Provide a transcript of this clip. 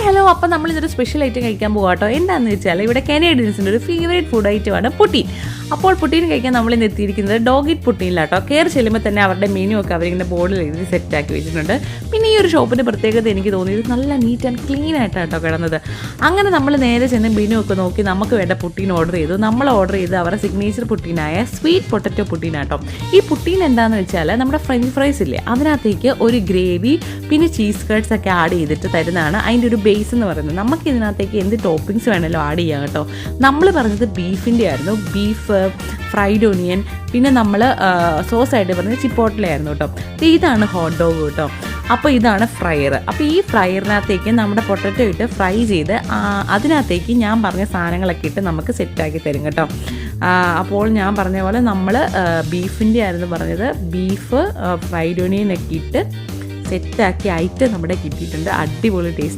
Hi hello. അപ്പോൾ നമ്മൾ ഇതൊരു സ്പെഷ്യൽ ഐറ്റം കഴിക്കാൻ പോകാം കേട്ടോ. എന്താണെന്ന് വെച്ചാൽ ഇവിടെ കാനേഡിയൻസിൻ്റെ ഒരു ഫേവറേറ്റ് ഫുഡ് ഐറ്റമാണ് പുട്ടീൻ. അപ്പോൾ പുട്ടീൻ കഴിക്കാൻ നമ്മൾ ഇന്ന് എത്തിയിരിക്കുന്നത് ഡോഗ് ഈറ്റ് പുട്ടീനിലാട്ടോ. കയറി ചെല്ലുമ്പോൾ തന്നെ അവരുടെ മെനു ഒക്കെ അവരിങ്ങനെ ബോർഡിൽ എഴുതി സെറ്റാക്കി വെച്ചിട്ടുണ്ട്. പിന്നെ ഈ ഒരു ഷോപ്പിൻ്റെ പ്രത്യേകത എനിക്ക് തോന്നിയത് നല്ല നീറ്റ് ആൻഡ് ക്ലീൻ ആയിട്ടാണ് കേട്ടോ കിടന്നത്. അങ്ങനെ നമ്മൾ നേരെ ചെന്ന് മെനു ഒക്കെ നോക്കി നമുക്ക് വേണ്ട പുട്ടീൻ ഓർഡർ ചെയ്തു. നമ്മൾ ഓർഡർ ചെയ്ത് അവരുടെ സിഗ്നേച്ചർ പുട്ടീനായ സ്വീറ്റ് പൊട്ടറ്റോ പുട്ടീനാട്ടോ. ഈ പുട്ടീൻ എന്താണെന്ന് വെച്ചാൽ നമ്മുടെ ഫ്രഞ്ച് ഫ്രൈസ് ഇല്ലേ, അതിനകത്തേക്ക് ഒരു ഗ്രേവി പിന്നെ ചീസ് കട്ട്സ് ഒക്കെ ആഡ് ചെയ്തിട്ട് തരുന്നതാണ് അതിൻ്റെ ഒരു ബേസ് എന്ന് പറയുന്നത്. നമുക്ക് ഇതിനകത്തേക്ക് എന്ത് ടോപ്പിങ്സ് വേണമെങ്കിലും ആഡ് ചെയ്യാം കേട്ടോ. നമ്മൾ പറഞ്ഞത് ബീഫിൻ്റെ ആയിരുന്നു, ബീഫ്, ഫ്രൈഡ് ഒനിയൻ, പിന്നെ നമ്മൾ സോസായിട്ട് പറഞ്ഞത് ചിപ്പോട്ടില ആയിരുന്നു കേട്ടോ. ഇതാണ് ഹോട്ട് ഡോഗ് കേട്ടോ. അപ്പോൾ ഇതാണ് ഫ്രയർ. അപ്പോൾ ഈ ഫ്രയറിനകത്തേക്ക് നമ്മുടെ പൊട്ടറ്റോ ഇട്ട് ഫ്രൈ ചെയ്ത് അതിനകത്തേക്ക് ഞാൻ പറഞ്ഞ സാധനങ്ങളൊക്കെ ഇട്ട് നമുക്ക് സെറ്റാക്കി തരും കേട്ടോ. അപ്പോൾ ഞാൻ പറഞ്ഞ പോലെ നമ്മൾ ബീഫിൻ്റെ ആയിരുന്നു പറഞ്ഞത്. ബീഫ് ഫ്രൈഡ് ഒനിയനൊക്കെ ഇട്ട് സെറ്റാക്കി ഐറ്റം നമ്മുടെ കിട്ടിയിട്ടുണ്ട്. അടിപൊളി ടേസ്റ്റ്.